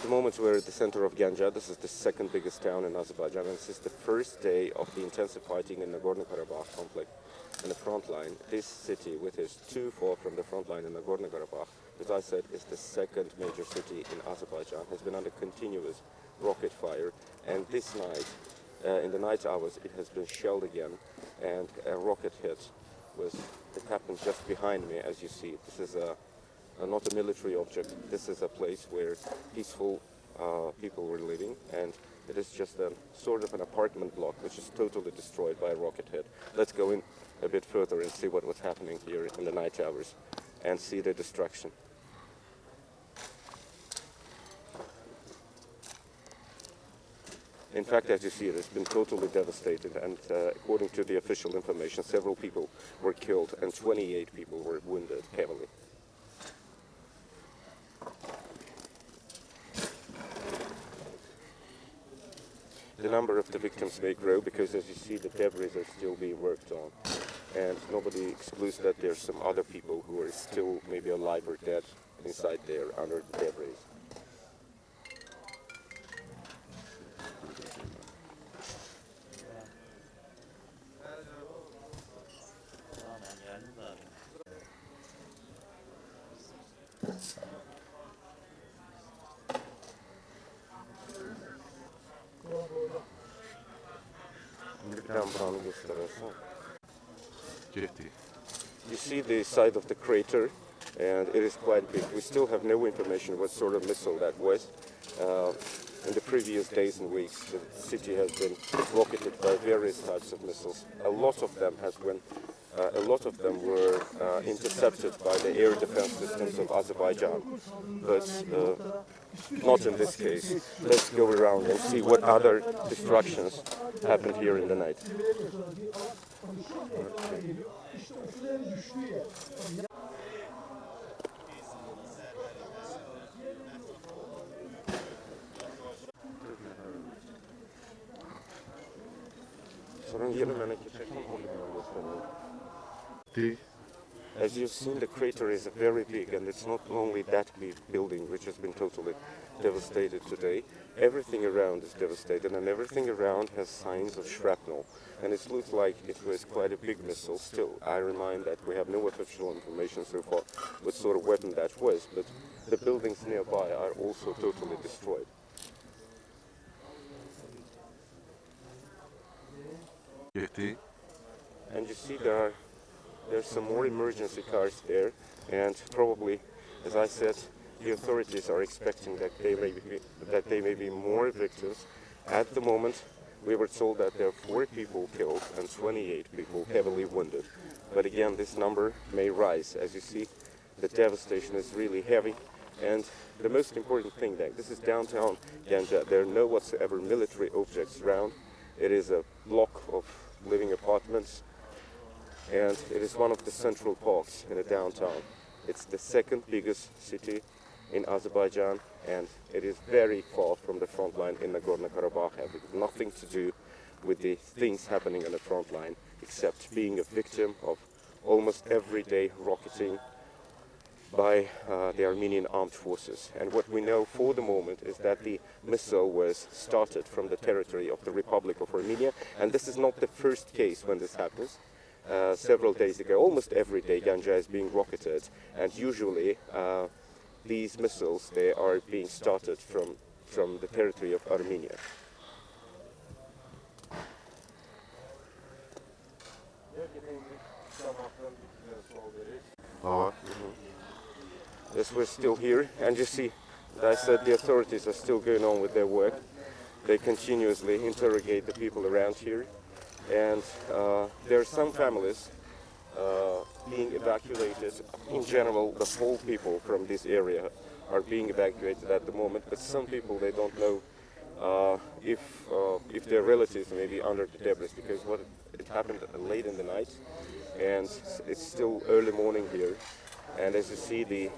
The moment we're at the center of Ganja. This is the second biggest town in Azerbaijan, and this is the first day of the intensive fighting in Nagorno-Karabakh conflict. In the front line, this city, which is too far from the front line in Nagorno-Karabakh, as I said, is the second major city in Azerbaijan, has been under continuous rocket fire, and this night, in the night hours, it has been shelled again, and a rocket hit it happened just behind me, as you see. This is not a military object. This is a place where peaceful people were living, and it is just a sort of an apartment block which is totally destroyed by a rocket hit. Let's go in a bit further and see what was happening here in the night hours and see the destruction. In fact, as you see, it has been totally devastated, and according to the official information, several people were killed and 28 people were wounded heavily. The number of the victims may grow because, as you see, the debris are still being worked on, and nobody excludes that there's some other people who are still maybe alive or dead inside there under the debris. You see the side of the crater, and it is quite big. We still have no information what sort of missile that was. In the previous days and weeks, the city has been rocketed by various types of missiles. A lot of them were intercepted by the air defense systems of Azerbaijan, but not in this case. Let's go around and see what other destructions happened here in the night. As you've seen, the crater is very big, and it's not only that big building which has been totally devastated today. Everything around is devastated, and everything around has signs of shrapnel. And it looks like it was quite a big missile. Still, I remind that we have no official information so far what sort of weapon that was, but the buildings nearby are also totally destroyed. And you see there's some more emergency cars there, and probably, as I said, the authorities are expecting that there may be more victims. At the moment, we were told that there are 4 people killed and 28 people heavily wounded. But again, this number may rise. As you see, the devastation is really heavy. And the most important thing, that this is downtown Ganja. There are no whatsoever military objects around. It is a block of living apartments, and it is one of the central parks in the downtown. It's the second biggest city in Azerbaijan, and it is very far from the front line in Nagorno-Karabakh, having nothing to do with the things happening on the front line, except being a victim of almost everyday rocketing by the Armenian armed forces. And what we know for the moment is that the missile was started from the territory of the Republic of Armenia, and this is not the first case when this happens. Several days ago, almost every day, Ganja is being rocketed, and usually these missiles, they are being started from the territory of Armenia. Yes, we're still here, and you see, as I said, the authorities are still going on with their work. They continuously interrogate the people around here, and there are some families being evacuated. In general, the whole people from this area are being evacuated at the moment, but some people, they don't know if their relatives may be under the debris, because it happened late in the night, and it's still early morning here. And as you see, the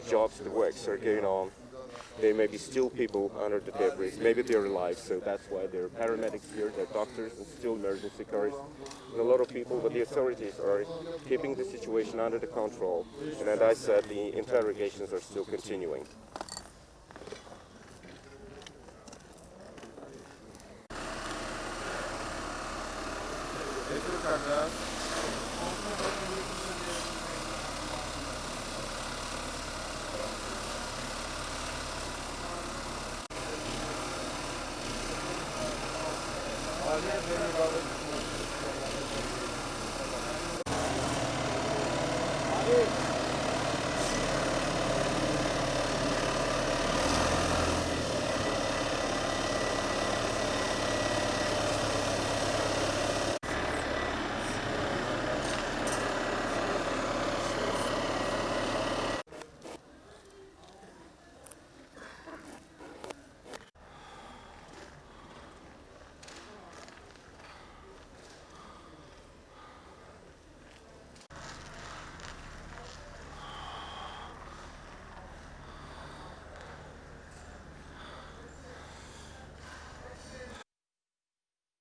jobs, the works are going on there may be still people under the debris. Maybe they're alive, so that's why there are paramedics here, there are doctors, and still emergency cars, and a lot of people. But the authorities are keeping the situation under the control. And as I said, the interrogations are still continuing.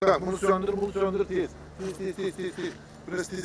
Bak bunu söndür tez. Tez. Biraz tez.